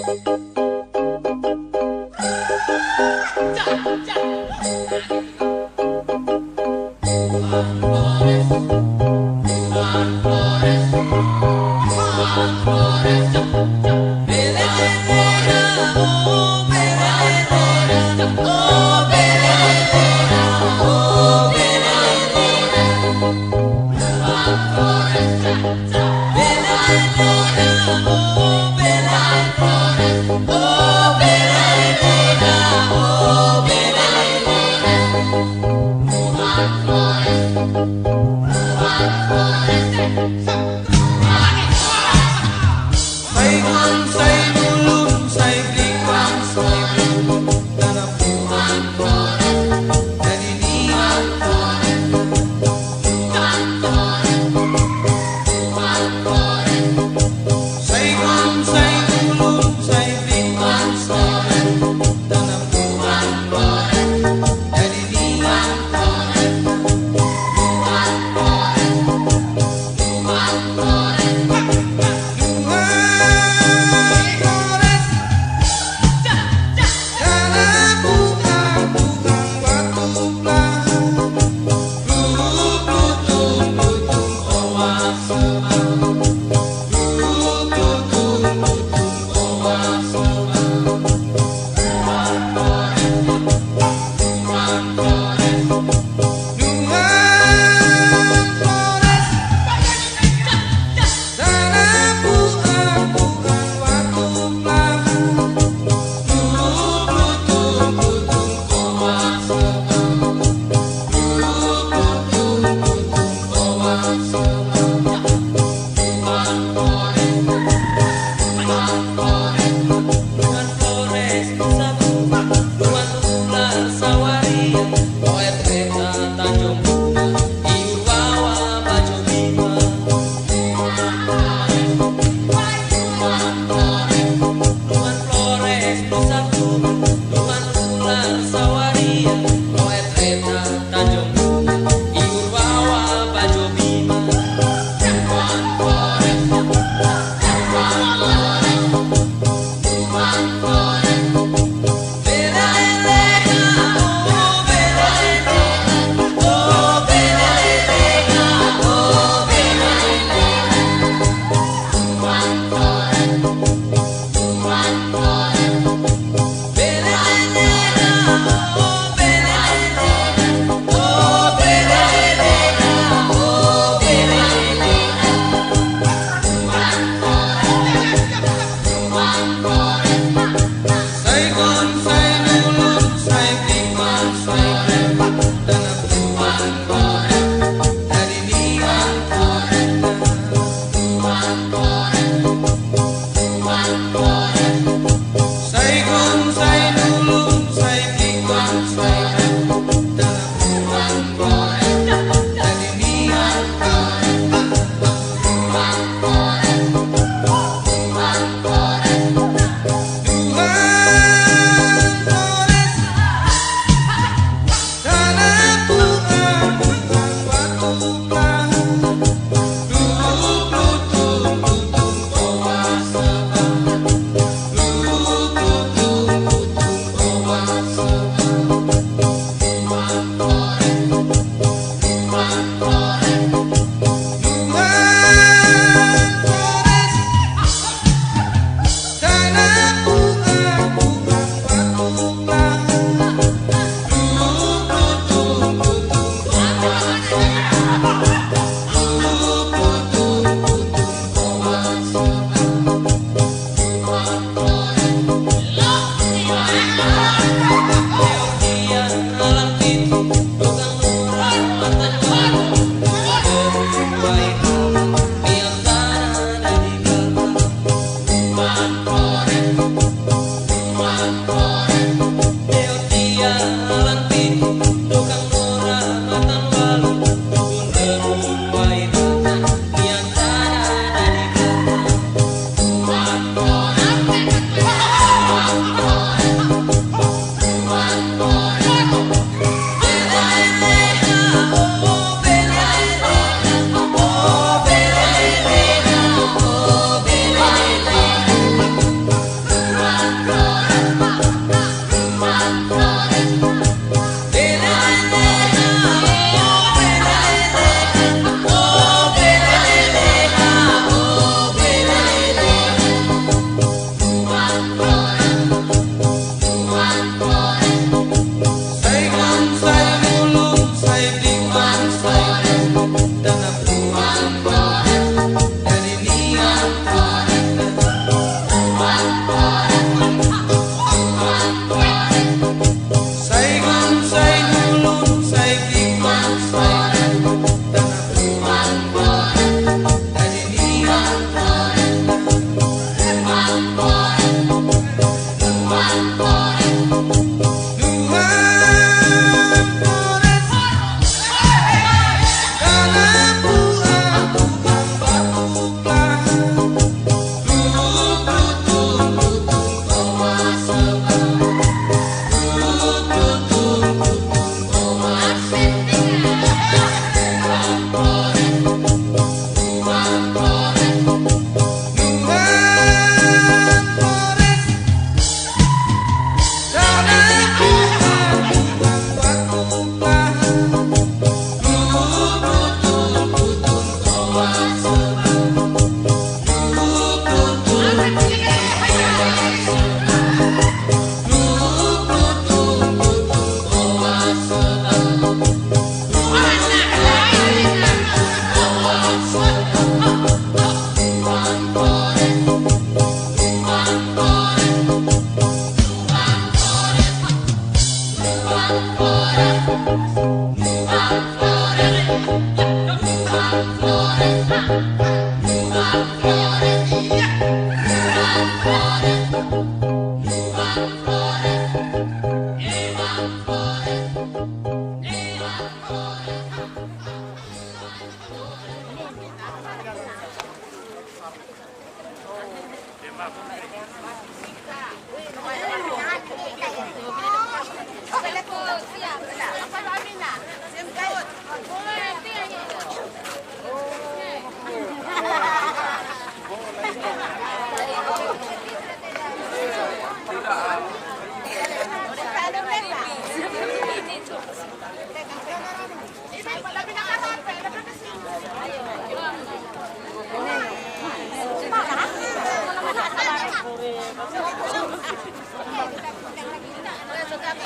Bima.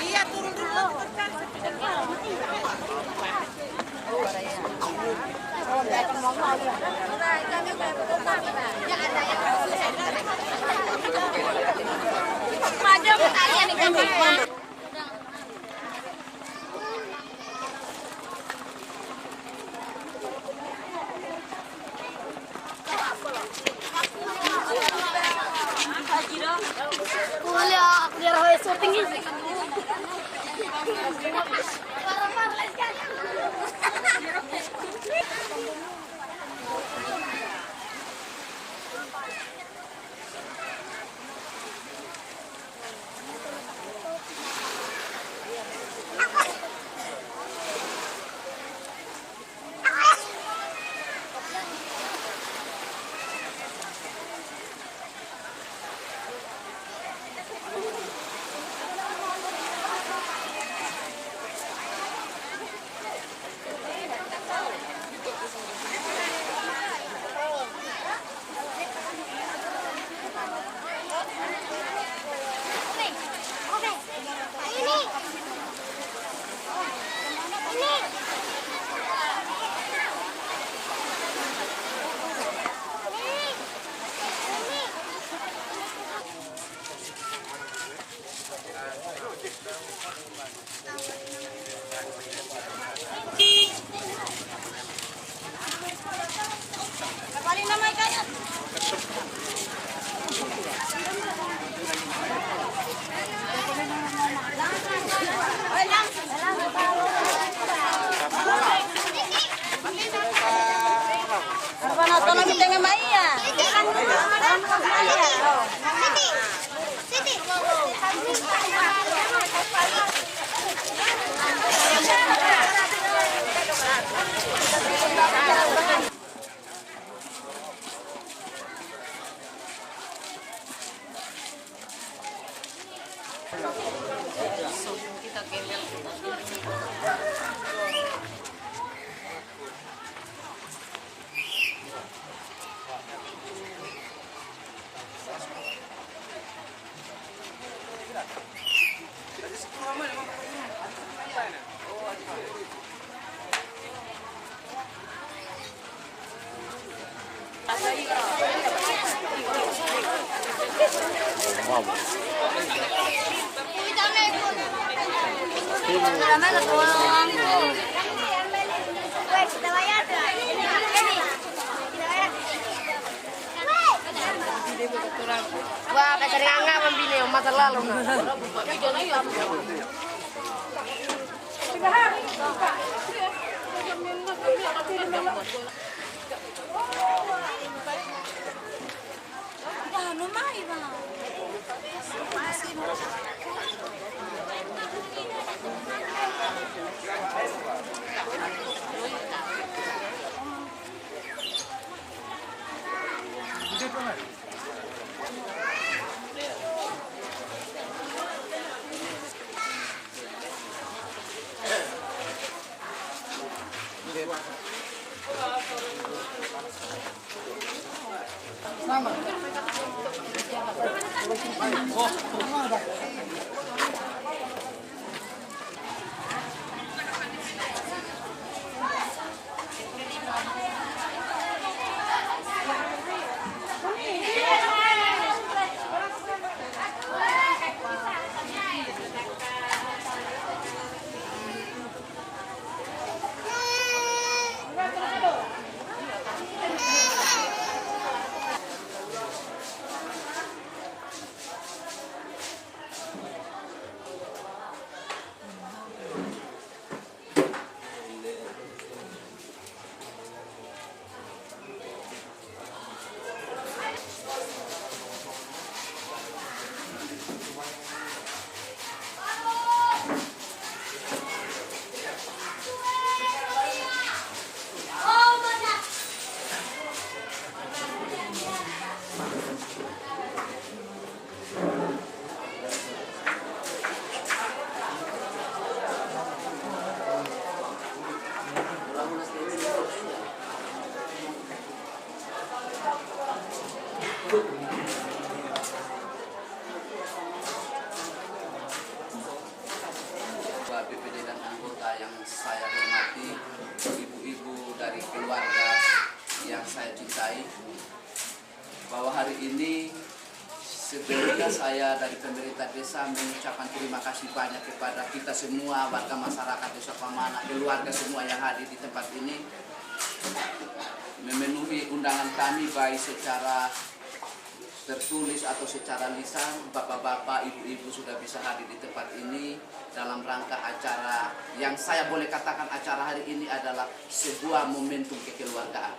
Iya, turun dulu. Wah, kayak sering angga membini masa lalu. BPD dan anggota yang saya hormati, ibu-ibu dari keluarga yang saya cintai, bahwa hari ini sebelumnya saya dari pemerintah desa mengucapkan terima kasih banyak kepada kita semua, warga masyarakat Desa Pamana, keluarga semua yang hadir di tempat ini, memenuhi undangan kami baik secara tertulis atau secara lisan. Bapak-bapak, ibu-ibu sudah bisa hadir di tempat ini dalam rangka acara yang saya boleh katakan acara hari ini adalah sebuah momentum kekeluargaan.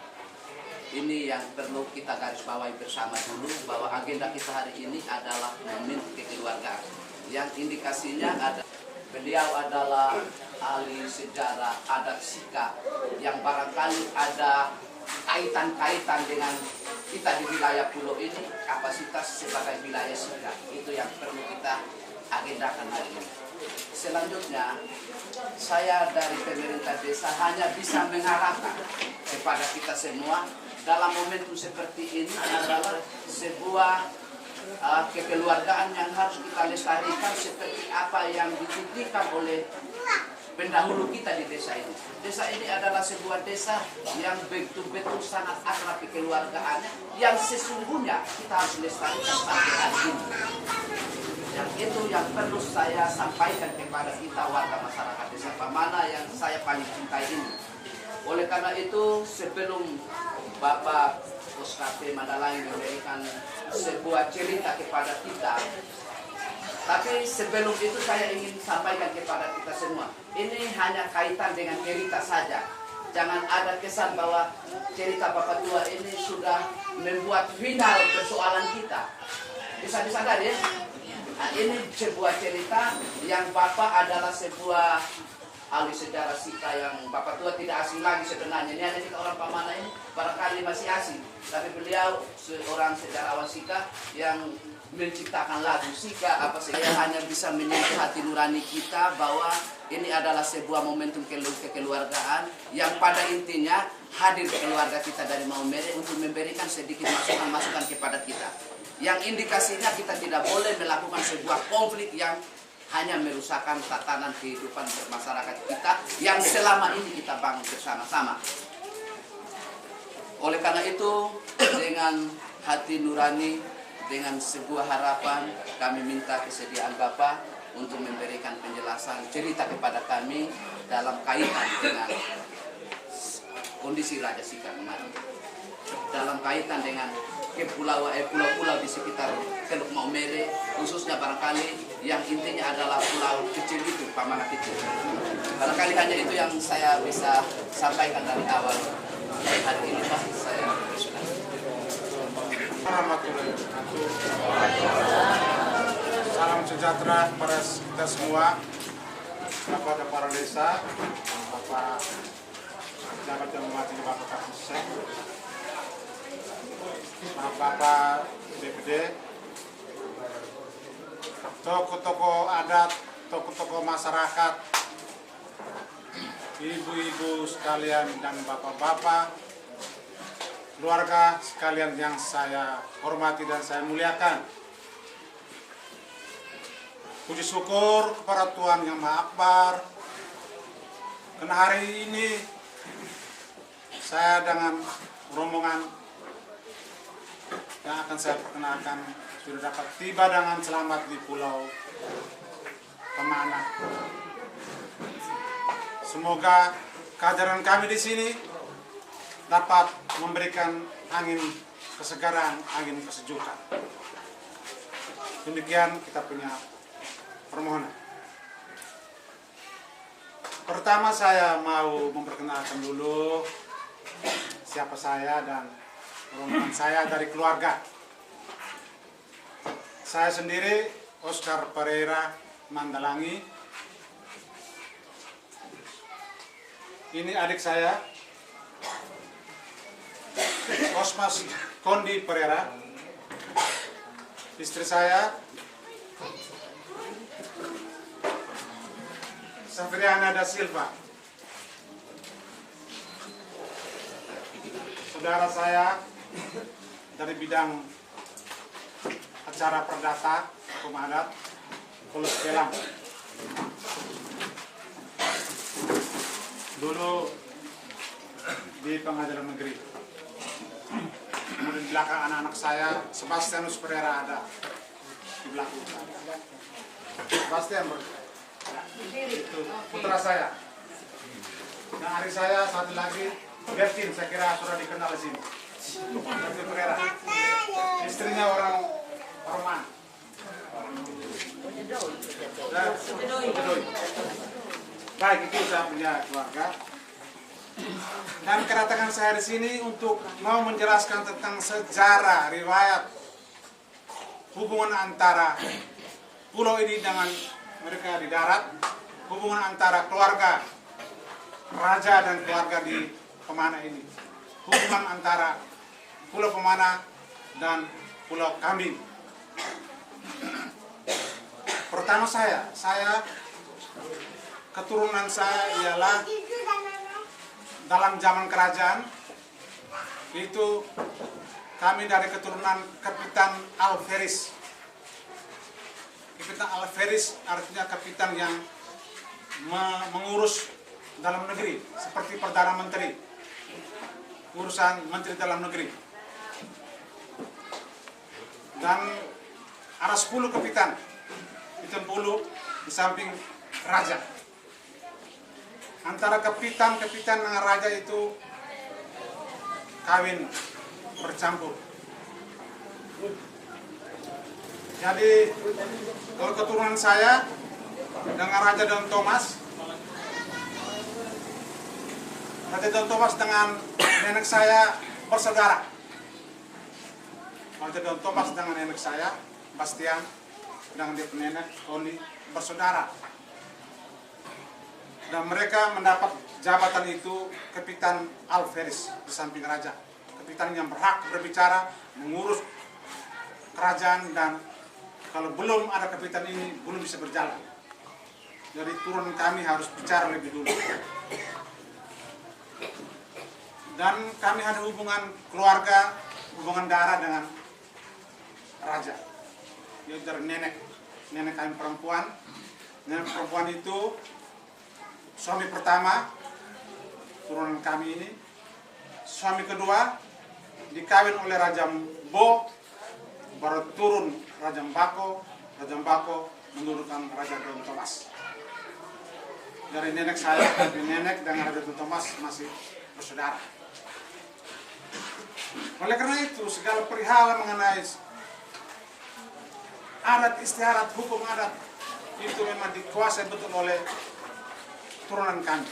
Ini yang perlu kita garis bawahi bersama dulu, bahwa agenda kita hari ini adalah momentum kekeluargaan. Yang indikasinya ada beliau adalah ahli sejarah adat Sika yang barangkali ada kaitan-kaitan dengan kita di wilayah pulau ini, kapasitas sebagai wilayah Sika. Itu yang perlu kita agendakan hari ini. Selanjutnya, saya dari pemerintah desa hanya bisa mengharapkan kepada kita semua dalam momentum seperti ini adalah sebuah kekeluargaan yang harus kita lestarikan seperti apa yang dititipkan oleh pendahulu kita di desa ini. Desa ini adalah sebuah desa yang betul-betul sangat akrab kekeluargaannya, yang sesungguhnya kita harus lestarikan sampai hari ini. Yang itu yang perlu saya sampaikan kepada kita warga masyarakat Desa Pamana yang saya paling cintai ini. Oleh karena itu, sebelum Bapak Oskp Madalaing memberikan sebuah cerita kepada kita, tapi sebelum itu saya ingin sampaikan kepada kita semua, ini hanya kaitan dengan cerita saja. Jangan ada kesan bahwa cerita Bapak Tua ini sudah membuat final persoalan kita. Bisa disadari ya? Nah, ini sebuah cerita yang Bapak adalah sebuah ahli sejarah Sika yang Bapak Tua tidak asing lagi sebenarnya. Ini hanya kita orang Pamana ini barangkali masih asing, tapi beliau seorang sejarawan Sika yang menciptakan lagu Sika apa sih. Saya hanya bisa menyentuh hati nurani kita bahwa ini adalah sebuah momentum kekeluargaan yang pada intinya hadir keluarga kita dari Maumere untuk memberikan sedikit masukan-masukan kepada kita. Yang indikasinya kita tidak boleh melakukan sebuah konflik yang hanya merusakkan tatanan kehidupan bermasyarakat kita yang selama ini kita bangun bersama-sama. Oleh karena itu, dengan hati nurani, dengan sebuah harapan, kami minta kesediaan Bapak untuk memberikan penjelasan cerita kepada kami dalam kaitan dengan kondisi Raja Sika kemarin, dalam kaitan dengan pulau-pulau di sekitar Teluk Maumere, khususnya barangkali yang intinya adalah pulau kecil itu, Pamana kecil. Barangkali hanya itu yang saya bisa sampaikan dari awal hari ini, Pak. Saya salam sejahtera kepada kita semua, Bapak Kepala Desa, Bapak Jabat yang mewakili Bapak Kapolsek, Bapak DPD, tokoh-tokoh adat, tokoh-tokoh masyarakat, ibu-ibu sekalian dan bapak-bapak, keluarga sekalian yang saya hormati dan saya muliakan. Puji syukur kepada Tuhan Yang Maha Akbar. Karena hari ini saya dengan rombongan yang akan saya perkenalkan sudah dapat tiba dengan selamat di Pulau Pemana. Semoga kehadiran kami di sini dapat memberikan angin kesegaran, angin kesejukan. Demikian kita punya permohonan. Pertama saya mau memperkenalkan dulu siapa saya dan rombongan saya dari keluarga. Saya sendiri Oscar Pereira Mandalangi. Ini adik saya Osmas Kondi Pereira. Istri saya Safriana da Silva. Saudara saya dari bidang acara perdata hukum adat Polres Belang. Dulu di pengadilan negeri. Kemudian di belakang anak-anak saya Sebastianus Pereira ada di belakang saya. Sebastian itu putra saya. Yang adik saya satu lagi Bertin, saya kira sudah dikenal di sini. Bertin Pereira. Istrinya orang Roman. Baik, itu saya punya keluarga. Dan kedatangan saya di sini untuk mau menjelaskan tentang sejarah, riwayat, hubungan antara pulau ini dengan mereka di darat, hubungan antara keluarga raja dan keluarga di Pemana ini, hubungan antara Pulau Pemana dan Pulau Kambing. Pertama saya keturunan saya ialah dalam zaman kerajaan itu kami dari keturunan Kapitan Alferis. Kapitan Alferis artinya kapitan yang mengurus dalam negeri seperti Perdana Menteri, urusan Menteri Dalam Negeri. Dan ada 10 kapitan, itu 10 di samping raja. Antara kapitan dengan raja itu kawin bercampur. Jadi kalau keturunan saya dengan Raja Don Thomas, Raja Don Thomas dengan nenek saya bersaudara. Raja Don Thomas dengan nenek saya Bastian dengan dia nenek Tony bersaudara. Dan mereka mendapat jabatan itu Kapitan Alferis di samping raja. Kapitan yang berhak berbicara, mengurus kerajaan, dan kalau belum ada kapitan ini belum bisa berjalan. Jadi turun kami harus bicara lebih dulu. Dan kami ada hubungan keluarga, hubungan darah dengan raja. Yaitu dari nenek kami perempuan. Nenek perempuan itu suami pertama turunan kami ini, suami kedua dikawin oleh Raja Mbo, baru turun Raja Mbako menurunkan Raja Don Thomas. Dari nenek saya, nenek dengan Raja Don Thomas masih bersaudara. Oleh karena itu segala perihal mengenai adat istiadat, hukum adat itu memang dikuasai betul oleh turunan kami.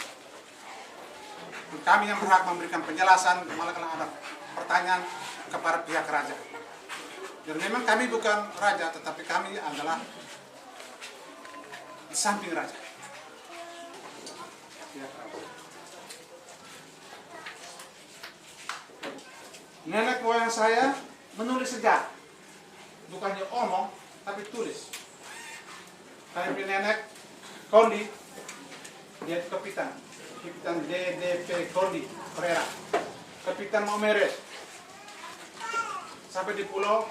Kami yang berhak memberikan penjelasan, malah kalau ada pertanyaan kepada pihak raja. Jadi memang kami bukan raja, tetapi kami adalah di samping raja. Nenek moyang saya menulis sejarah, bukannya omong, tapi tulis. Kami nenek Kondi, dia kapitan DDP Kondi Pereira, kapitan Momere sampai di pulau,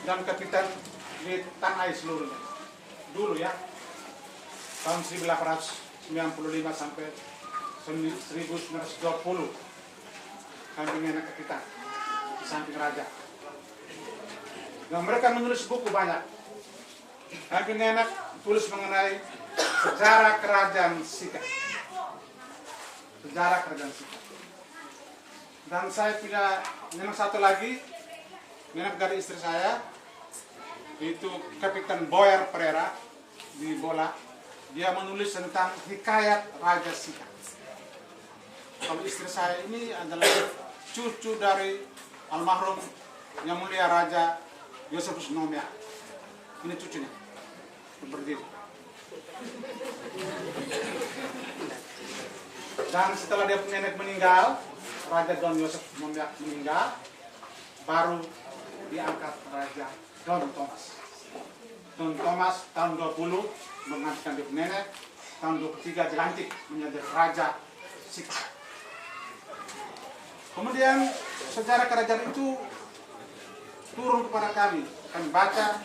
dan kapitan di tanah air seluruhnya. dulu ya, tahun 1895 sampai 1920, kambing nenek kita di samping raja. Dan mereka menulis buku banyak. Kambing nenek tulis mengenai sejarah kerajaan Sika. Sejarah kerajaan Sika. Dan saya punya nenek satu lagi, nenek dari istri saya, itu Kapitan Boyer Pereira di Bola. Dia menulis tentang hikayat Raja Sika. Kalau istri saya ini adalah cucu dari almarhum Yang Mulia Raja Yosefus Nomia. Ini cucunya, berdiri. Dan setelah dia nenek meninggal, Raja Don Yosef Nomia meninggal, baru diangkat Raja Don Thomas. Don Thomas tahun 20 menggantikan dia nenek, tahun 23 dilantik menjadi Raja Sika. Kemudian sejarah kerajaan itu turun kepada kami baca,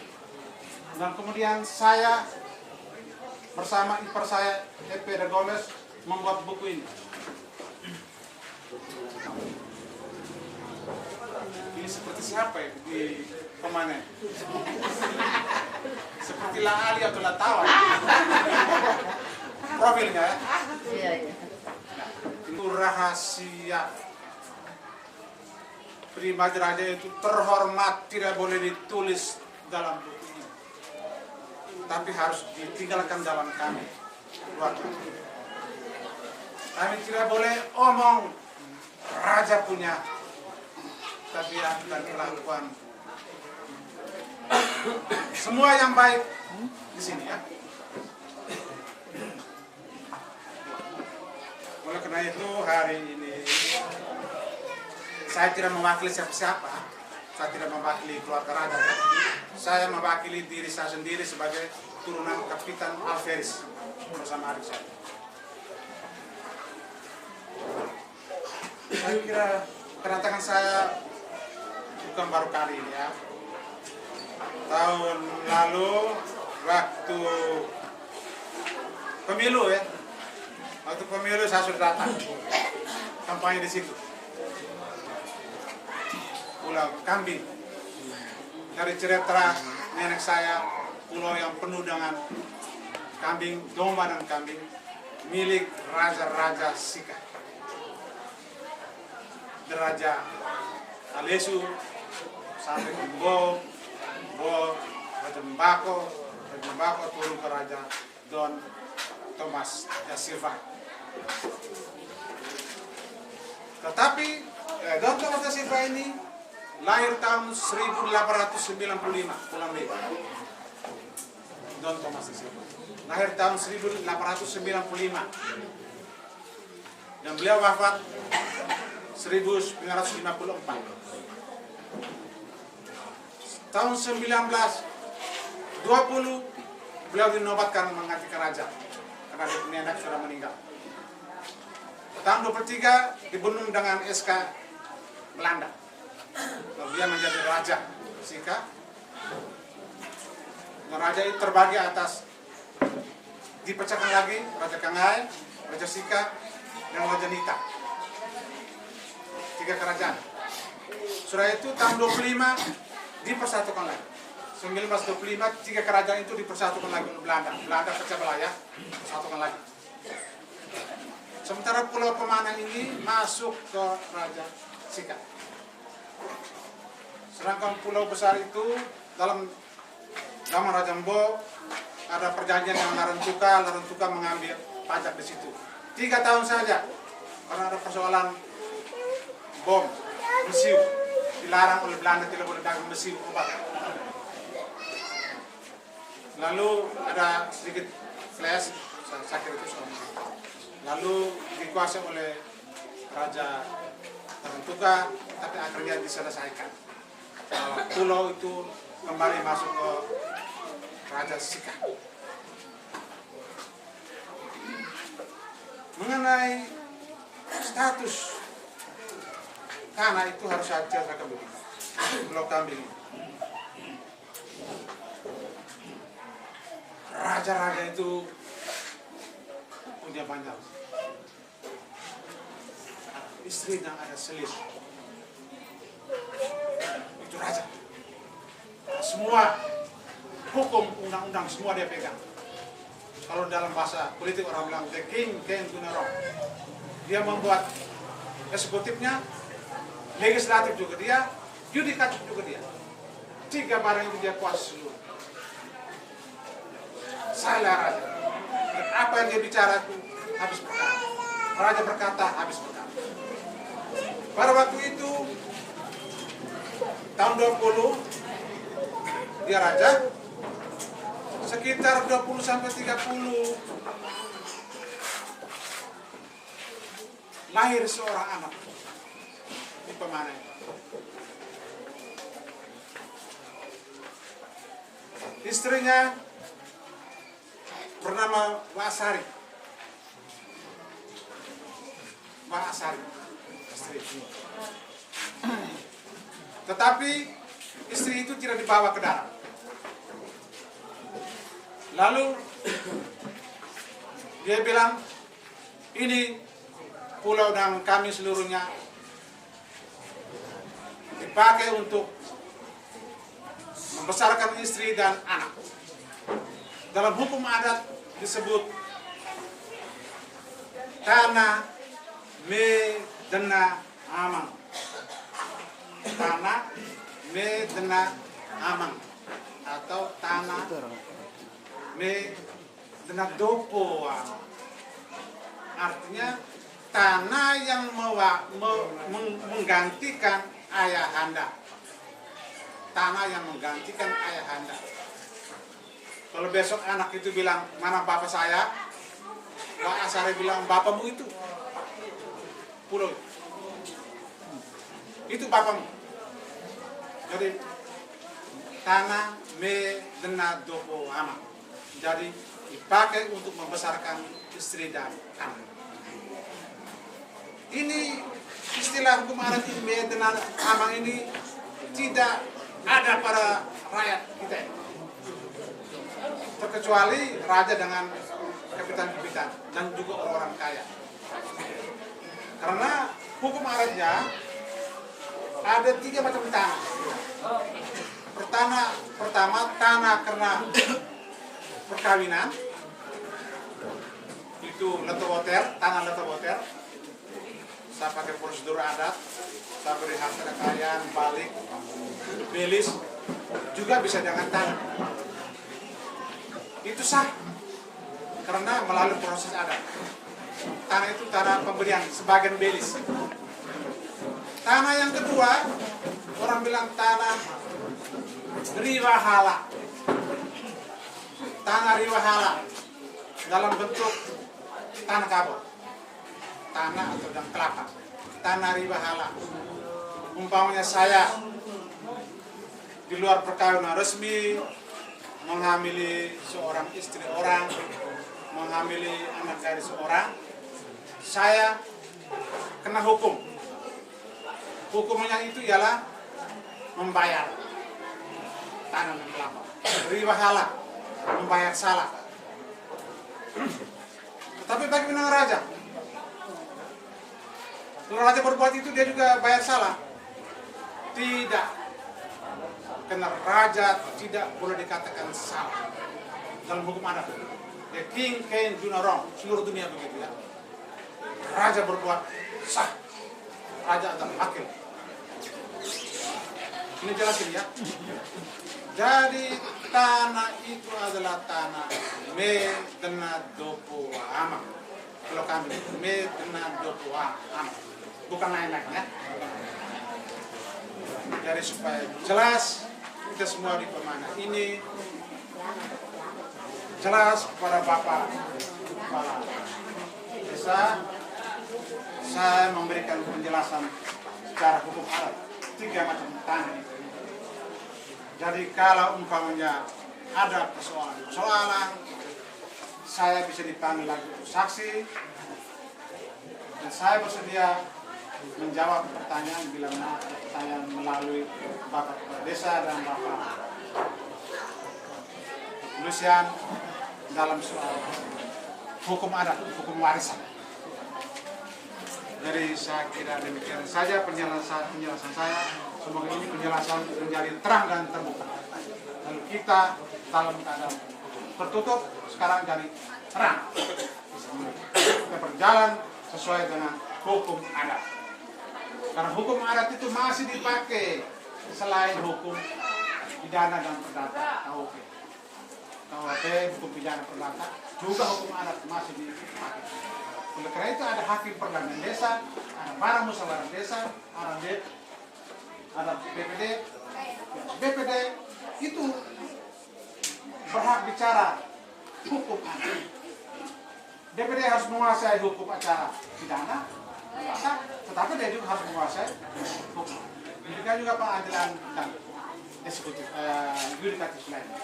dan kemudian saya bersama ipar saya Epe de Gomez membuat buku ini. Ini seperti siapa ya di pemanen? Seperti La Ali atau La Tawa. Profilnya ya. Iya, iya. Itu rahasia pribadi raja itu terhormat, tidak boleh ditulis dalam buku ini, tapi harus ditinggalkan dalam kami keluarga. Kami tidak boleh omong raja punya, tapi akan melakukan semua yang baik di sini ya. Oleh karena itu hari ini saya tidak mewakili siapa-siapa, saya tidak mewakili keluarga raja ya. Saya mewakili diri saya sendiri sebagai turunan Kapitan Alferis bersama adik saya. Saya kira kedatangan saya bukan baru kali ini ya. Tahun lalu waktu pemilu ya, waktu pemilu saya sudah datang kampanye di situ. Pulau Kambing, dari cerita nenek saya, pulau yang penuh dengan kambing, domba dan kambing, milik raja-raja Sika. Raja Alesu, sampai ke Bo, Raja Mbako turun ke Raja Don Thomas da Silva. Tetapi Don Thomas da Silva ini lahir tahun 1895, pulang lebar. Don Thomas da Silva lahir tahun 1895 dan beliau wafat 1954. Tahun 1920 beliau dinobatkan menggantikan raja karena dia nenek sudah meninggal. Tahun 23 dibunuh dengan SK Belanda. Lalu dia menjadi Raja Sika. Dan raja itu terbagi atas, dipecahkan lagi Raja Kangai, Raja Sika, dan Raja Nita. 3 kerajaan. Sudah itu tahun 25 dipersatukan lagi. 1925 3 kerajaan itu dipersatukan lagi oleh Belanda. Belanda pecah belah ya, persatukan lagi. Sementara Pulau Pemanan ini masuk ke Raja Sika. Sedangkan pulau besar itu dalam zaman Raja Mbo ada perjanjian dengan Larantuka mengambil pajak di situ. 3 tahun saja karena ada persoalan bom, mesiu, dilarang oleh Belanda, tidak boleh dagang mesiu obat. Lalu ada sedikit flash, sakit itu sama. Lalu dikuasai oleh Raja Larantuka, tapi akhirnya diselesaikan. Pulau itu kembali masuk ke Raja Sika. Mengenai status tanah itu harus saya ceritakan begini. Pulau Kambing. raja-raja itu punya banyak istri dan ada selisih. Itu raja. Semua hukum, undang-undang semua dia pegang. Kalau dalam bahasa politik orang bilang the king can do no wrong. Dia membuat eksekutifnya, legislatif juga dia, yudikatif juga dia. 3 barang itu dia kuasa seluruh. Saya raja. Dan apa yang dia bicara itu habis berkata. Raja berkata habis berkata. Pada waktu itu tahun 20 dia raja, sekitar 20 sampai 30 lahir seorang anak di Pemanen. Istrinya bernama Wasari. Wasari, istri. Tetapi istri itu tidak dibawa ke darat. Lalu dia bilang, ini pulau dan kami seluruhnya dipakai untuk membesarkan istri dan anak. Dalam hukum adat disebut tanah medena amang. Tanah medena amang atau tanah medena dopo. Artinya tanah yang menggantikan ayahanda. Tanah yang menggantikan ayahanda. Kalau besok anak itu bilang, mana bapak saya? Wak Asari bilang, bapakmu itu. Pulau itu. Itu bapakmu. Jadi, tanah medena dopo ama. Jadi, dipakai untuk membesarkan istri dan anak. Ini istilah hukum adat medena ama ini tidak ada pada rakyat kita ini. Terkecuali raja dengan kapitan-kapitan dan juga orang kaya. Karena hukum adatnya ada 3 macam tanah. Pertama tanah karena perkawinan, itu letowoter, tanah letowoter. Saya pakai prosedur adat, saya beri harta kekayaan, balik, belis, juga bisa dengan tanah. Itu sah karena melalui proses adat. Tanah itu tanah pemberian sebagian belis. Tanah yang kedua orang bilang tanah riwahala. Tanah riwahala dalam bentuk tanah kabur, tanah atau dan kelapa. Tanah riwahala. Umpamanya saya di luar perkawinan resmi menghamili seorang istri orang, menghamili anak dari seorang, saya kena hukum. Hukumnya itu ialah membayar tanah dan kelapa. Riwahala, membayar salah. Tapi bagaimana raja? Kalau raja berbuat itu dia juga bayar salah? Tidak. Karena raja tidak boleh dikatakan salah dalam hukum adat. The king can do no wrong. Seluruh dunia begitu ya. Raja berbuat sah. Raja adalah hakim. Ini jelasin ya. Jadi tanah itu adalah tanah medena dopo ama. Kalau kami medena dopo ama. Bukan lain-lain ya. Jadi supaya jelas kita semua di Pemana ini jelas kepada Bapak Kepala Desa, saya memberikan penjelasan secara hukum adat 3 macam tanah. Jadi kalau umpamanya ada persoalan, saya bisa dipanggil lagi untuk saksi dan saya bersedia menjawab pertanyaan bila mana ada pertanyaan melalui Bapak Kepala Desa dan Bapak Lucian dalam soal hukum adat, hukum warisan. Jadi saya kira demikian saja penjelasan saya. Semoga ini penjelasan menjadi terang dan terbuka. Lalu kita dalam keadaan tertutup sekarang jadi terang. Kita berjalan sesuai dengan hukum adat. Karena hukum adat itu masih dipakai selain hukum pidana dan perdata KUP. KUP hukum pidana perdata juga hukum adat masih dipakai. Oleh karena itu ada hakim perdana desa, ada para musyawarah desa, ada BPD. BPD itu berhak bicara hukum adat. BPD harus menguasai hukum acara pidana, tetapi dia juga harus menguasai hukum. Demikian juga pengadilan dan eksekutif, yudikatif lainnya.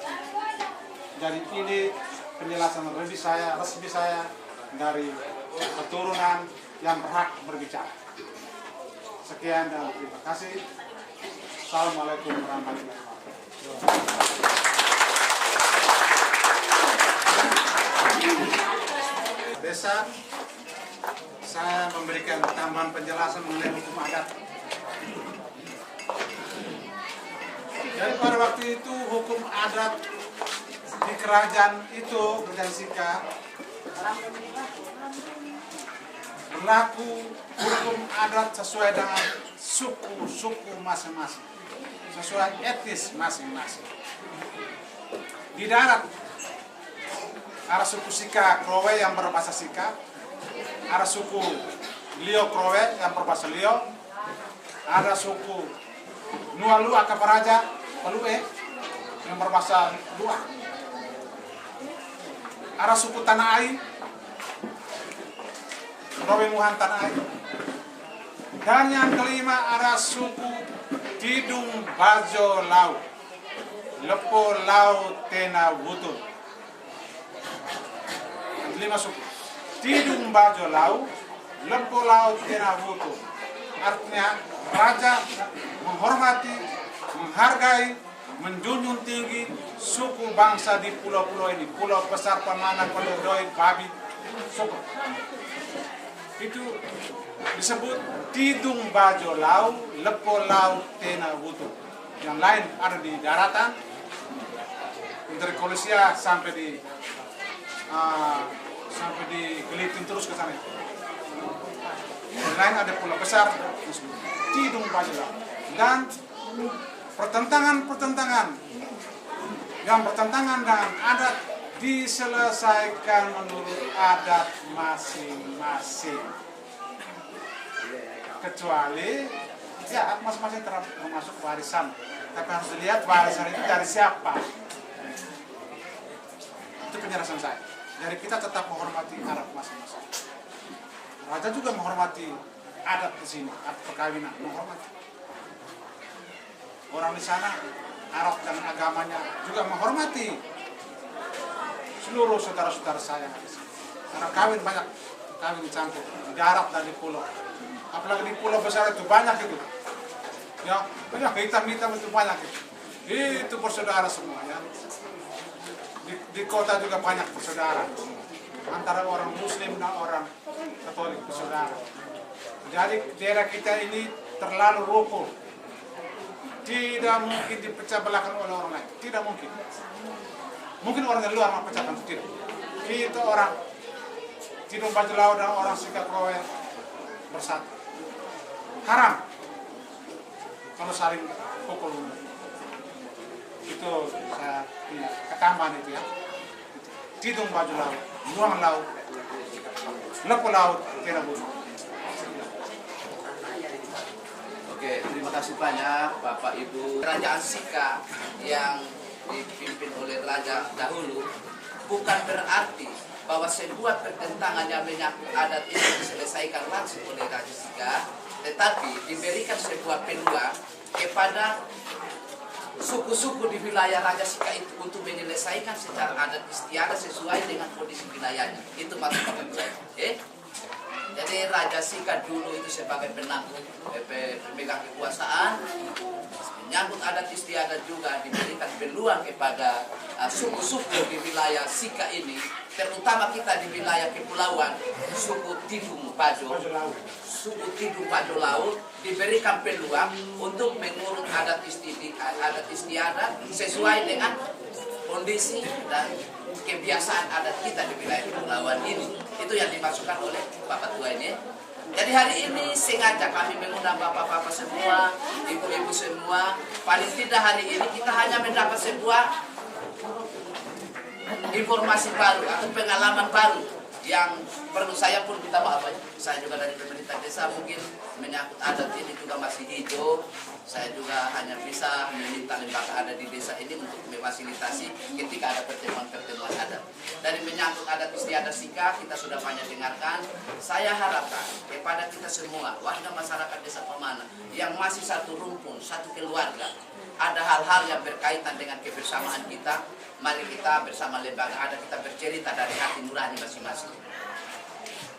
Jadi ini penjelasan resmi saya dari keturunan yang berhak berbicara. Sekian dan terima kasih. Assalamualaikum warahmatullahi wabarakatuh. Desa, saya memberikan tambahan penjelasan mengenai hukum adat. Jadi pada waktu itu hukum adat di kerajaan itu, kerajaan Sika, berlaku hukum adat sesuai dengan suku masing-masing, sesuai etnis masing-masing. Di darat ada suku Sika Krowe yang berbahasa Sika, ada suku Lio Krowe yang berbahasa Lio, ada suku Nualu Akaparaja Palue yang berbahasa Lua, ada suku Tanah Ai Robe Muhan Tanah Ai, dan yang kelima ada suku Tidung Bajo Lau Lepo Lau Tena Wutun. 5 suku Tidung Bajo Lau Lepo Lau Tena Wutun. Artinya raja menghormati, menghargai, menjunjung tinggi suku bangsa di pulau-pulau ini, Pulau Besar, Pamana, Paludoi, Babi, suku. Itu disebut Tidung Bajo Lau Lepo Lau Tena Wutun. Yang lain ada di daratan, dari Kolisia sampai di Gelitin terus ke sana. Yang lain ada pulau besar disebut Tidung Bajo Lau. Dan pertentangan yang bertentangan dengan adat diselesaikan menurut adat masing-masing. Kecuali ya masing-masing termasuk warisan. Tapi harus dilihat warisan itu dari siapa. Itu penjelasan saya. Jadi kita tetap menghormati adat masing-masing. Raja juga menghormati adat di sini, adat perkawinan, menghormati. Orang di sana, Arab dan agamanya juga menghormati seluruh saudara-saudara saya. Karena kawin banyak, kawin campur di darat dan di pulau. Apalagi di pulau besar itu banyak itu. Ya, banyak hitam-hitam itu banyak itu. Itu bersaudara semua ya. Di kota juga banyak bersaudara. Antara orang Muslim dan orang Katolik bersaudara. Jadi daerah kita ini terlalu rukun. Tidak mungkin dipecah belahkan oleh orang lain. Tidak mungkin. Mungkin orang dari luar mempecahkan itu tidak. Kita orang Tidung Bajo Lau dan orang Sika Krowe bersatu. Haram kalau saling pukul. Itu saya ketambahan itu ya. Tidung Bajo Lau, Nuang Lau, Lepo Lau, Tena Wutun. Oke, terima kasih banyak Bapak Ibu. Kerajaan Sika yang dipimpin oleh Raja dahulu bukan berarti bahwa sebuah pertentangan yang menyangkut adat itu diselesaikan langsung oleh Raja Sika, tetapi diberikan sebuah peluang kepada suku-suku di wilayah Raja Sika itu untuk menyelesaikan secara adat istiadat sesuai dengan kondisi wilayahnya. Itu maksud saya. Jadi Raja Sika dulu itu sebagai pemegang kekuasaan, menyangkut adat istiadat juga diberikan peluang kepada suku-suku di wilayah Sika ini, terutama kita di wilayah kepulauan, suku Tidung Pajo Laut diberikan peluang untuk mengurus adat istiadat sesuai dengan kondisi dan kebiasaan adat kita di wilayah kepulauan ini. Itu yang dimaksudkan oleh Bapak Tua ini. Jadi hari ini sengaja kami mengundang bapak-bapak semua, ibu-ibu semua. Paling tidak hari ini kita hanya mendapat sebuah informasi baru atau pengalaman baru yang perlu saya pun minta maaf. Saya juga dari pemerintah desa mungkin menyangkut adat ini juga masih hijau. Saya juga hanya bisa meminta lembaga adat di desa ini untuk memfasilitasi ketika ada pertemuan-pertemuan adat. Dari menyangkut adat istiadat Sika kita sudah banyak dengarkan. Saya harapkan kepada kita semua warga masyarakat desa Pemana yang masih satu rumpun, satu keluarga, ada hal-hal yang berkaitan dengan kebersamaan kita. Mari kita bersama lembaga adat kita bercerita dari hati nurani masing-masing.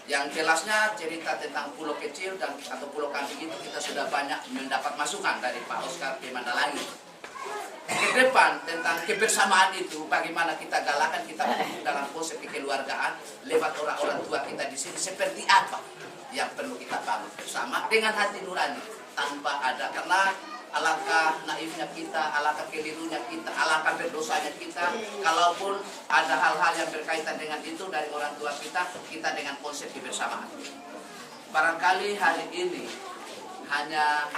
Yang jelasnya cerita tentang pulau kecil dan atau pulau kambing itu kita sudah banyak mendapat masukan dari Pak Oscar P. Mandalangi. Ke depan tentang kebersamaan itu bagaimana kita galakan kita dalam konsep kekeluargaan lewat orang-orang tua kita di sini seperti apa yang perlu kita bangun bersama dengan hati nurani tanpa ada, karena alangkah naifnya kita, alangkah kelirunya kita, alangkah berdosanya kita, kalaupun ada hal-hal yang berkaitan dengan itu dari orang tua kita dengan konsep kebersamaan. Barangkali hari ini hanya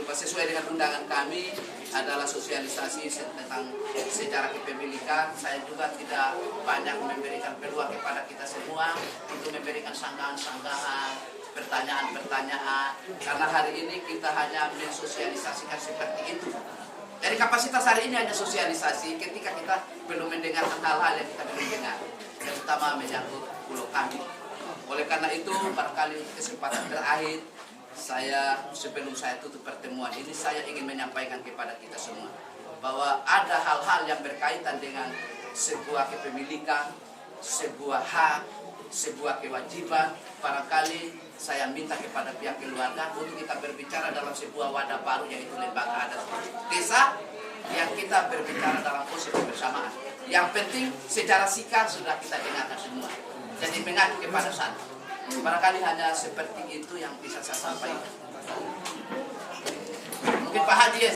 sesuai dengan undangan kami adalah sosialisasi tentang sejarah kepemilikan. Saya juga tidak banyak memberikan peluang kepada kita semua untuk memberikan sanggahan-sanggahan, pertanyaan-pertanyaan, karena hari ini kita hanya mensosialisasikan seperti itu. Dari kapasitas hari ini hanya sosialisasi ketika kita belum mendengarkan hal-hal yang kita belum dengar, terutama menyangkut pulau kambing. Oleh karena itu, barangkali kesempatan terakhir sebelum saya tutup pertemuan ini, saya ingin menyampaikan kepada kita semua bahwa ada hal-hal yang berkaitan dengan sebuah kepemilikan, sebuah hak, sebuah kewajiban. Barangkali saya minta kepada pihak keluarga untuk kita berbicara dalam sebuah wadah baru, yaitu lembaga adat desa, yang kita berbicara dalam konsep kebersamaan. Yang penting sejarah Sika sudah kita dengarkan semua, jadi mengacu kepada sana. Barangkali hanya seperti itu yang bisa saya sampaikan. Mungkin Pak Haji ya.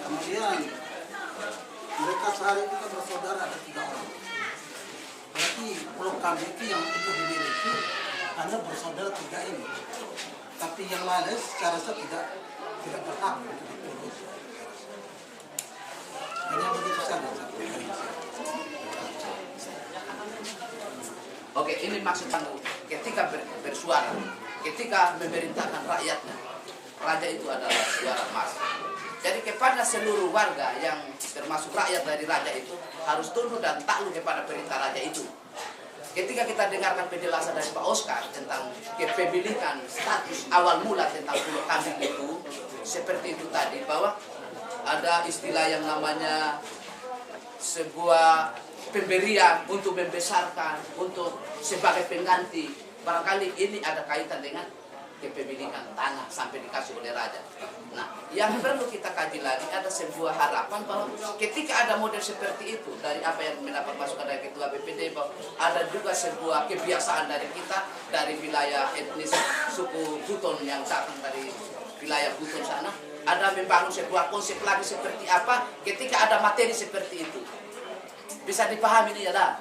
Kemudian mereka sehari itu kan bersaudara ada 3 orang. Berarti pulau kambing itu yang itu dimiliki hanya bersaudara 3 ini. Tapi yang lain secara sah tidak berhak untuk diurus. Hanya begitu saja. Oke, ini maksud kamu ketika bersuara, ketika memerintahkan rakyatnya, raja itu adalah suara massa. Jadi kepada seluruh warga yang termasuk rakyat dari raja itu harus tunduk dan takluk kepada perintah raja itu. Ketika kita dengarkan penjelasan dari Pak Oscar tentang kepemilikan status awal mula tentang pulau kambing itu, seperti itu tadi, bahwa ada istilah yang namanya sebuah pemberian untuk membesarkan, untuk sebagai pengganti. Barangkali ini ada kaitan dengan kepemilikan tanah sampai dikasih oleh raja. Nah, yang perlu kita kaji lagi ada sebuah harapan bahwa ketika ada model seperti itu, dari apa yang mendapat masukan dari Ketua BPD, bahwa ada juga sebuah kebiasaan dari kita, dari wilayah etnis suku Buton yang datang dari wilayah Buton sana, ada membangun sebuah konsep lagi seperti apa ketika ada materi seperti itu. Bisa dipahami ini ya dah.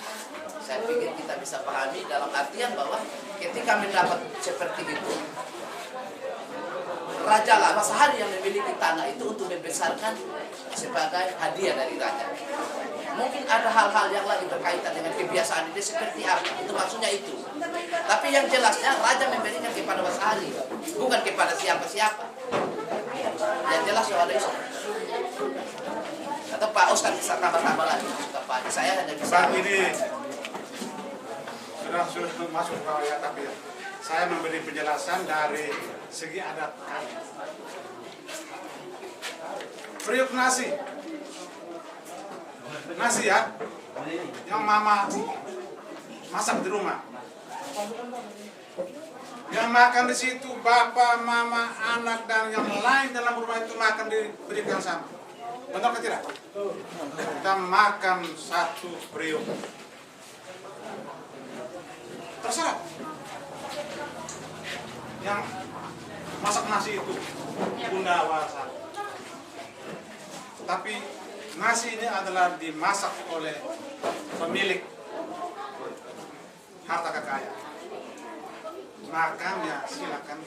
Saya pikir kita bisa pahami dalam artian bahwa ketika mendapat seperti itu, raja lah Masahari yang memiliki tanah itu untuk membesarkan sebagai hadiah dari raja. Mungkin ada hal-hal yang lagi berkaitan dengan kebiasaan ini seperti apa, itu maksudnya itu. Tapi yang jelasnya raja memberikan kepada Masahari, bukan kepada siapa-siapa. Yang jelas soal itu. Atau Pak Oscar bisa tambah-tambah lagi. Saya hanya bisa. Ini sudah masuk ke ya, tapi saya memberi penjelasan dari segi adat kami. Periuk nasi ya, yang mama masak di rumah. Yang makan di situ bapak, mama, anak dan yang lain dalam rumah itu makan diberikan sama. Benar atau tidak? Kita makan satu periuk. Terserah. Yang masak nasi itu bunda wasa. Tapi nasi ini adalah dimasak oleh pemilik harta kekayaan. Makan ya silakan.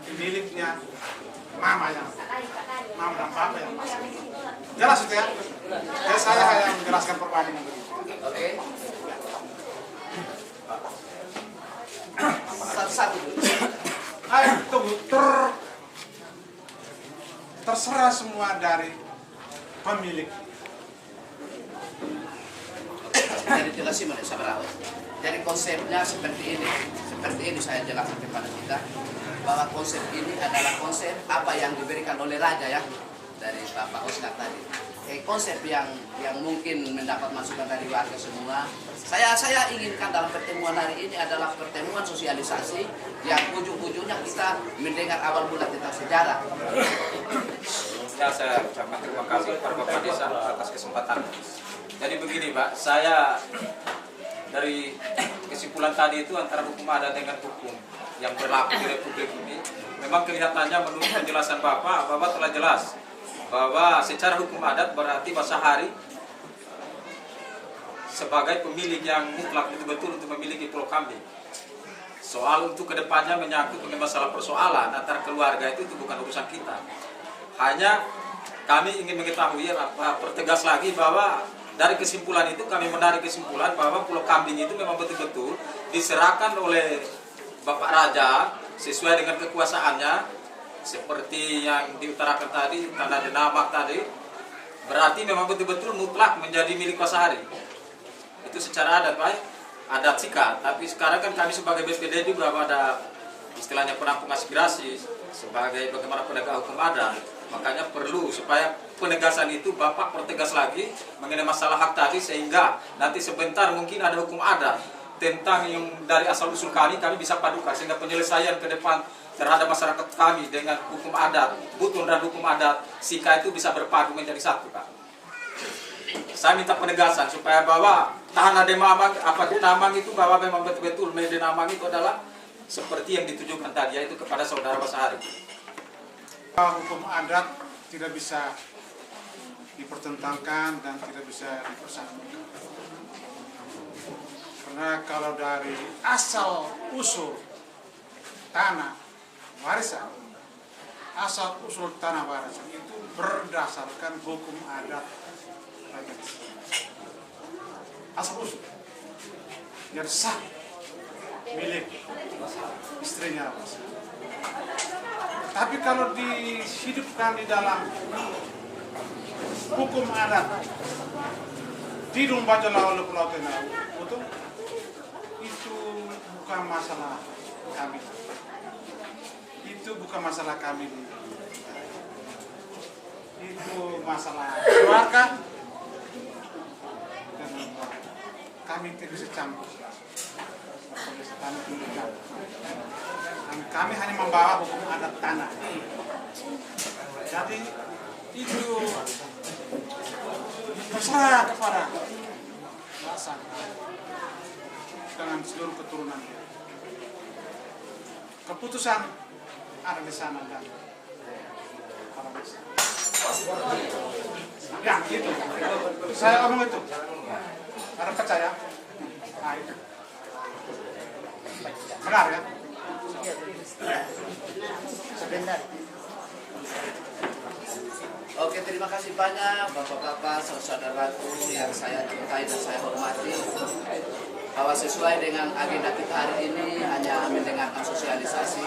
Pemiliknya mama dan papa yang masak. Jelas itu ya? Jadi saya hanya menjelaskan perbandingan begitu. Oke. Satu-satu dulu. Ayo tunggu, terserah semua dari pemilik. Jadi jelasin mana sabar. Jadi konsepnya seperti ini saya jelaskan kepada kita bahwa konsep ini adalah konsep apa yang diberikan oleh raja ya dari Bapak Oscar tadi. Konsep yang mungkin mendapat masukan dari warga semua. Saya inginkan dalam pertemuan hari ini adalah pertemuan sosialisasi yang ujung-ujungnya kita mendengar awal mula tentang sejarah. Ya, saya ucapkan terima kasih kepada Bapak Desa atas kesempatan. Jadi begini Pak, saya dari kesimpulan tadi itu antara hukum adat dengan hukum yang berlaku di Republik ini, memang kelihatannya menurut penjelasan Bapak telah jelas bahwa secara hukum adat berarti Basahari sebagai pemilik yang mutlak betul-betul untuk memiliki Pulau Kambing. Soal untuk kedepannya menyangkut dengan masalah persoalan antara keluarga itu bukan urusan kita. Hanya kami ingin mengetahui pertegas lagi bahwa dari kesimpulan itu kami menarik kesimpulan bahwa Pulau Kambing itu memang betul-betul diserahkan oleh Bapak Raja sesuai dengan kekuasaannya seperti yang diutarakan tadi, tanah denamak tadi, berarti memang betul-betul mutlak menjadi milik Basahari. Itu secara adat, Pak, adat sikat. Tapi sekarang kan kami sebagai BPD juga ada istilahnya penampung aspirasi sebagai bagaimana penegak hukum adat. Makanya perlu supaya penegasan itu Bapak pertegas lagi mengenai masalah hak tadi sehingga nanti sebentar mungkin ada hukum adat tentang yang dari asal usul kami bisa padukan sehingga penyelesaian ke depan terhadap masyarakat kami dengan hukum adat, Buton dan hukum adat Sika itu bisa berpadu menjadi satu, Pak. Saya minta penegasan supaya bahwa tanah Denamang, Denamang itu bahwa memang betul-betul Denamang itu adalah seperti yang ditujukan tadi, yaitu kepada saudara Basahari. Hukum adat tidak bisa dipertentangkan dan tidak bisa dipersamakan. Karena kalau dari asal usul tanah warisan, asal usul tanah warisan itu berdasarkan hukum adat rakyat. Asal usul jadi sah milik istrinya. Tapi kalau dihidupkan di dalam hukum adat Tidung baca oleh Pulau Tenau itu bukan masalah kami. Itu bukan masalah kami. Itu masalah keluarga dan kami tidak bisa campur. Kami hanya membawa hukum adat tanah. Jadi itu terserah kepada Basak dengan seluruh keturunannya. Keputusan ada di sana dan para desa. Ya, itu. Saya omong itu. Ada percaya? Nah, itu. Benar ya? Sebentar. Oke, terima kasih banyak Bapak-bapak, saudaraku yang saya cintai dan saya hormati. Bahwa sesuai dengan agenda kita hari ini hanya mendengarkan sosialisasi.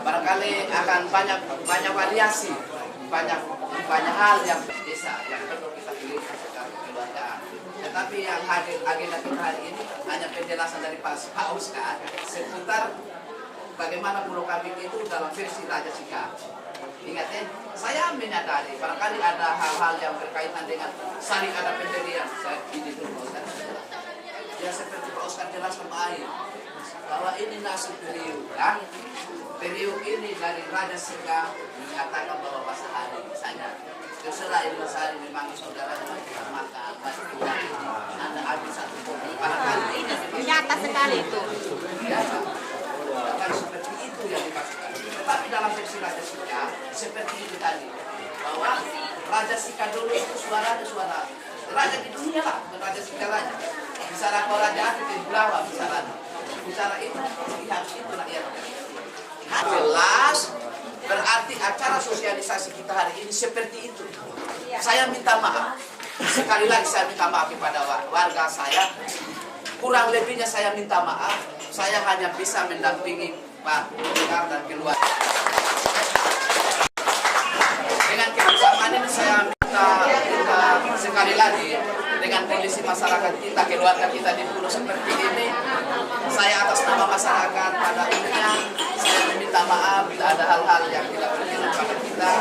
Barangkali akan banyak variasi, banyak hal yang desa yang perlu kita pilih secara kekeluargaan. Tetapi yang hadir agenda kita hari ini hanya penjelasan dari Pak Oscar seputar bagaimana Pulau Kambing itu dalam versi Raja Sika. Ingat ya, saya menyadari barangkali ada hal-hal yang berkaitan dengan saling ada pendirian. Saya ini dulu Ustaz. Ya seperti Pak Oscar jelaskan baik bahwa ini nasib Periuk ya. Periuk ini dari Raja Sika menyatakan bahwa Pak Sahari misalnya terserah Ibu Sahari memang saudara maka Anda ambil satu kopi. Barangkali ini Nyata sekali itu. biasa. Bukan seperti itu yang dimaksudkan. Tetapi dalam versi Raja Sika seperti itu tadi bahwa Raja Sika dulu itu suara raja di dunia lah, bukan Raja Sika raja. Bicara kerajaan itu Bulawa bicara itu lihat itu rakyat. Jelas berarti acara sosialisasi kita hari ini seperti itu. Saya minta maaf. Sekali lagi saya minta maaf kepada warga saya. Kurang lebihnya saya minta maaf. Saya hanya bisa mendampingi Pak Oscar dan keluarga. Dengan kebersamaan ini saya minta sekali lagi dengan kondisi masyarakat kita, keluarga kita di pulau seperti ini, saya atas nama masyarakat pada umumnya saya meminta maaf bila ada hal-hal yang tidak berkenan pada kita.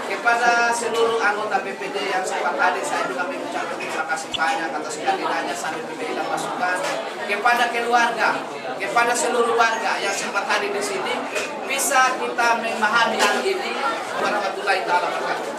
Kepada seluruh anggota BPD yang sempat hadir, saya juga mengucapkan terima kasih banyak atas kehadirannya sambil memberikan masukan. Kepada keluarga, kepada seluruh warga yang sempat hadir di sini, bisa kita memahami hal ini. Warahmatullahi taala wabarakatuh.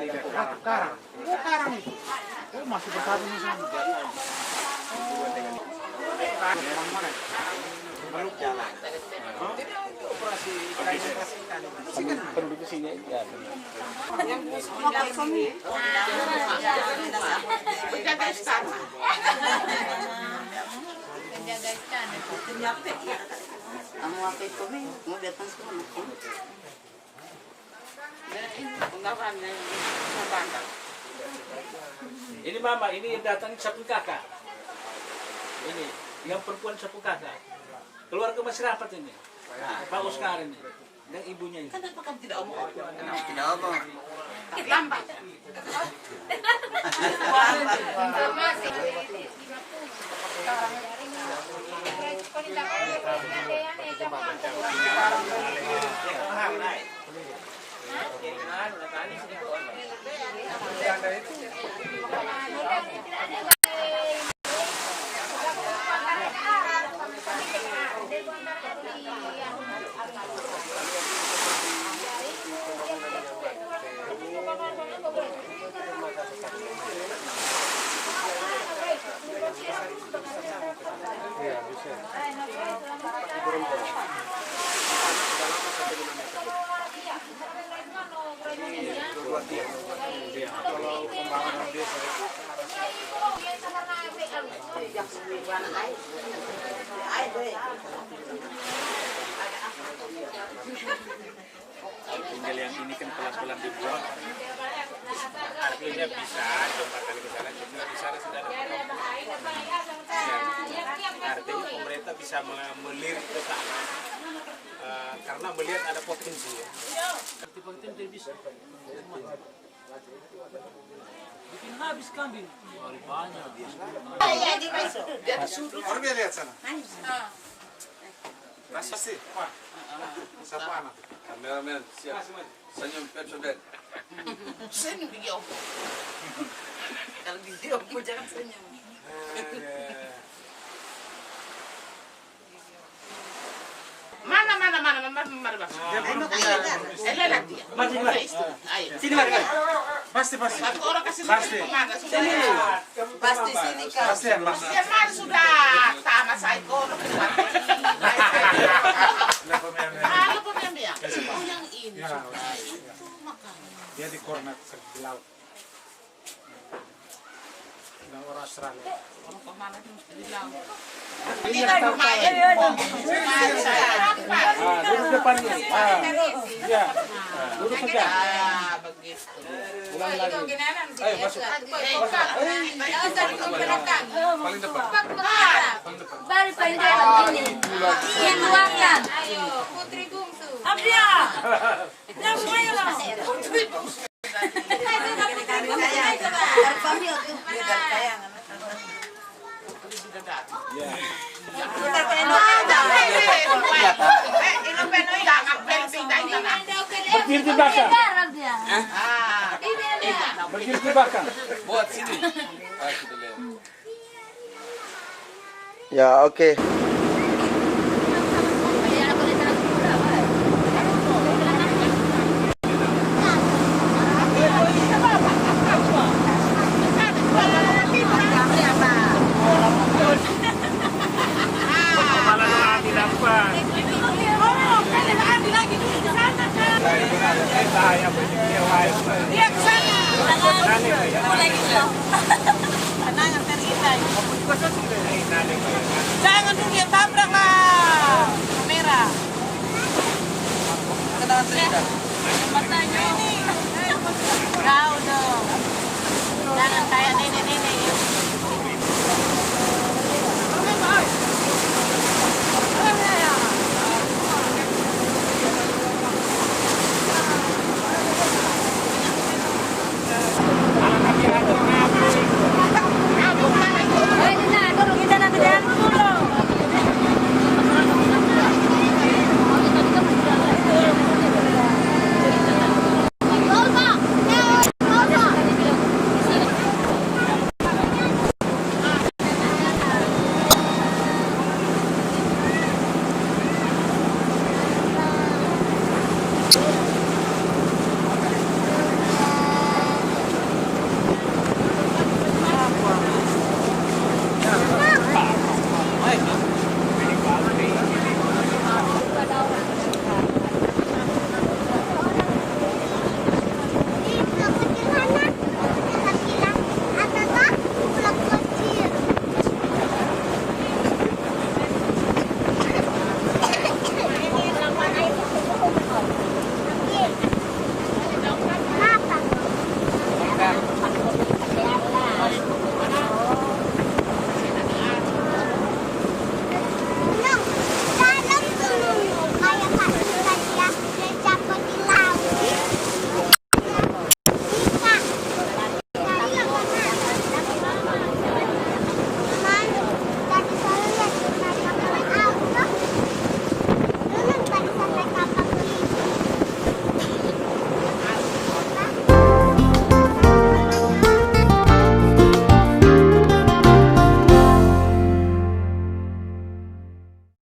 Karang. Oh, karang itu. Oh, masih bersatu di sana. Mana? Belum jalan. Operasi penduduk sini ya. Yang penjaga istana. Penjaga istana. Kamu apa itu nih? Mau datang semua. Ini mama, ini yang datang sapu kakak. Ini yang perempuan sapu kakak. Keluarga masyarakat ini. Nah, Pak Oscar ini dan ibunya ini. Kenapa kamu tidak omong? Tidak apa. Lambat. Tinggal yang ini kan pelan-pelan dibuat. Artinya bisa jembatan ke sana, cuma di sana sudah ada artinya pemerintah bisa melirik ke sana karena melihat ada potensi. Potensi bisa. Bikin habis kambing. Banyak dia. Orang dia lihat sana. Pasti. Siapa anak? Kameramen siap. Senyum Petsodet. Senyum video. Kalau video pun jangan senyum. Mana Mas. Lihat dia. Ayo. Sini mari. Pasti. Satu orang kasih Pasti. kemana sudah? Pasti sini kan. Pasti yang mas. Yang mana sudah tamat saya kono. Kalau pemimpin. Oh yang ini. Ya, Itu makanya. dia di koordinat di laut. Dan orang Australia. Orang kemana itu mesti di laut. Duduk depan ini. Ya. Duduk saja. Begitu. Ulang lagi. Ayo masuk. Paling depan. Balik paling depan ini. Iya tuangkan. Ayo, Putri Bungsu. Abdia. Yang semuanya lah. Putri Bungsu. Berdiri di belakang. Berdiri di belakang. Buat sini. Kita lihat. Ya, oke. Dia ke sana. Tenang, terhitai. Jangan dulu yang tabrak lah. Kamera. Matanya ini. Kau dong. Jangan kayak nenek-nenek.